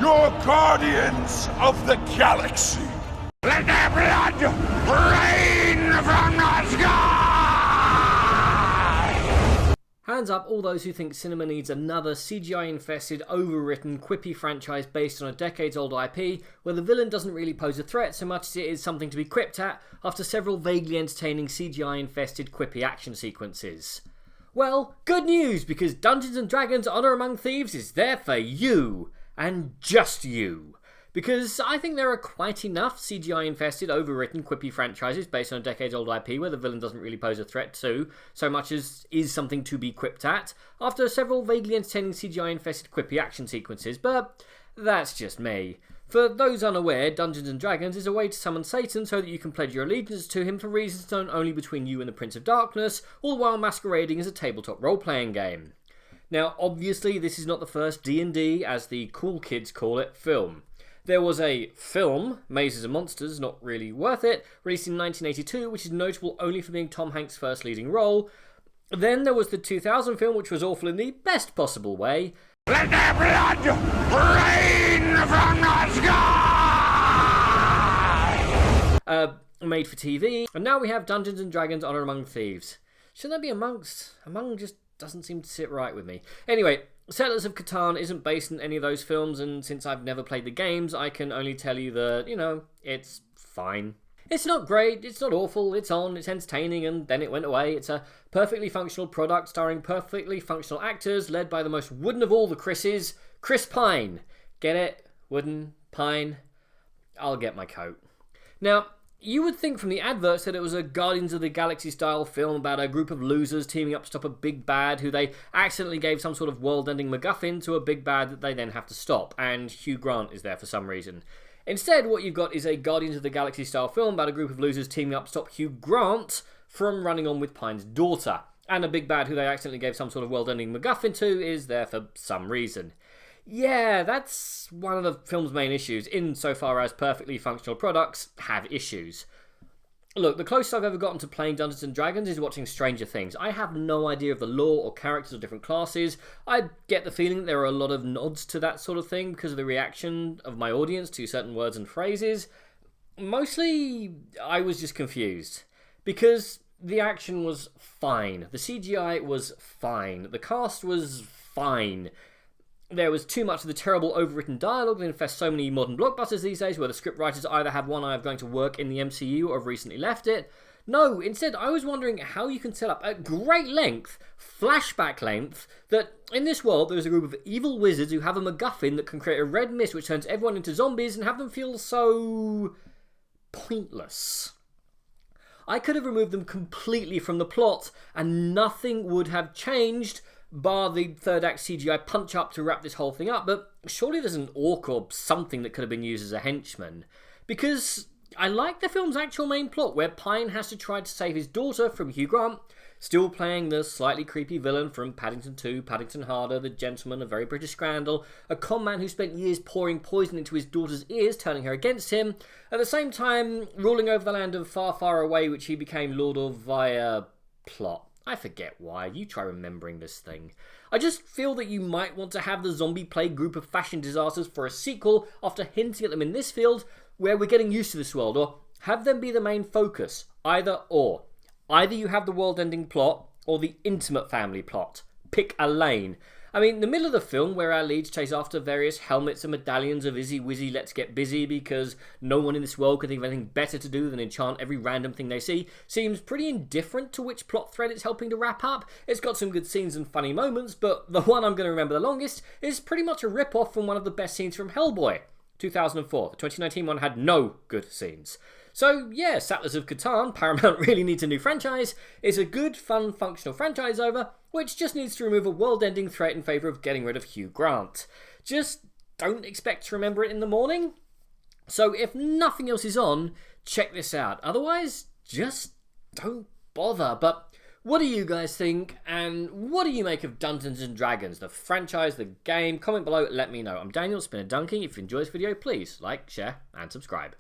You're guardians of the galaxy. Let their blood rain from the sky! Hands up all those who think cinema needs another CGI-infested, overwritten, quippy franchise based on a decades-old IP where the villain doesn't really pose a threat so much as it is something to be quipped at after several vaguely entertaining CGI-infested, quippy action sequences. Well, good news, because Dungeons & Dragons Honor Among Thieves is there for you, and just you. Because I think there are quite enough CGI-infested, overwritten, quippy franchises based on a decades-old IP where the villain doesn't really pose a threat to, so much as is something to be quipped at, after several vaguely entertaining CGI-infested, quippy action sequences, but that's just me. For those unaware, Dungeons & Dragons is a way to summon Satan so that you can pledge your allegiance to him for reasons known only between you and the Prince of Darkness, all the while masquerading as a tabletop role-playing game. Now, obviously, this is not the first D&D, as the cool kids call it, film. There was a film, Mazes and Monsters, Not Really Worth It, released in 1982, which is notable only for being Tom Hanks' first leading role. Then there was the 2000 film, which was awful in the best possible way. Let their blood rain from the sky! Made for TV. And now we have Dungeons & Dragons Honor Among Thieves. Shouldn't that be amongst? Among just doesn't seem to sit right with me. Anyway, Settlers of Catan isn't based in any of those films, and since I've never played the games, I can only tell you that, it's fine. It's not great, it's not awful, it's entertaining, and then it went away. It's a perfectly functional product starring perfectly functional actors, led by the most wooden of all the Chris's, Chris Pine. Get it? Wooden? Pine? I'll get my coat. Now, you would think from the adverts that it was a Guardians of the Galaxy style film about a group of losers teaming up to stop a big bad who they accidentally gave some sort of world-ending MacGuffin to a big bad that they then have to stop, and Hugh Grant is there for some reason. Instead, what you've got is a Guardians of the Galaxy style film about a group of losers teaming up to stop Hugh Grant from running on with Pine's daughter, and a big bad who they accidentally gave some sort of world-ending MacGuffin to is there for some reason. Yeah, that's one of the film's main issues, insofar as perfectly functional products have issues. Look, the closest I've ever gotten to playing Dungeons & Dragons is watching Stranger Things. I have no idea of the lore or characters of different classes. I get the feeling that there are a lot of nods to that sort of thing because of the reaction of my audience to certain words and phrases. Mostly, I was just confused. Because the action was fine. The CGI was fine. The cast was fine. There was too much of the terrible overwritten dialogue that infests so many modern blockbusters these days, where the scriptwriters either have one eye of going to work in the MCU or have recently left it. No, instead I was wondering how you can set up at great length, flashback length, that in this world there is a group of evil wizards who have a MacGuffin that can create a red mist which turns everyone into zombies and have them feel so pointless. I could have removed them completely from the plot and nothing would have changed, bar the third act CGI punch-up to wrap this whole thing up, but surely there's an orc or something that could have been used as a henchman. Because I like the film's actual main plot, where Pine has to try to save his daughter from Hugh Grant, still playing the slightly creepy villain from Paddington 2, Paddington Harder, The Gentleman, A Very British Scandal, a con man who spent years pouring poison into his daughter's ears, turning her against him, at the same time ruling over the land of Far, Far Away, which he became lord of via plot. I forget why. You try remembering this thing. I just feel that you might want to have the zombie plague group of fashion disasters for a sequel after hinting at them in this field where we're getting used to this world, or have them be the main focus. Either or. Either you have the world-ending plot or the intimate family plot. Pick a lane. I mean, the middle of the film, where our leads chase after various helmets and medallions of Izzy Wizzy Let's Get Busy because no one in this world can think of anything better to do than enchant every random thing they see, seems pretty indifferent to which plot thread it's helping to wrap up. It's got some good scenes and funny moments, but the one I'm going to remember the longest is pretty much a rip-off from one of the best scenes from Hellboy, 2004. The 2019 one had no good scenes. So yeah, Settlers of Catan, Paramount really needs a new franchise, is a good, fun, functional franchise over, which just needs to remove a world-ending threat in favour of getting rid of Hugh Grant. Just don't expect to remember it in the morning. So if nothing else is on, check this out. Otherwise, just don't bother. But what do you guys think, and what do you make of Dungeons & Dragons, the franchise, the game? Comment below, let me know. I'm Daniel, it's been a donkey. If you enjoyed this video, please like, share, and subscribe.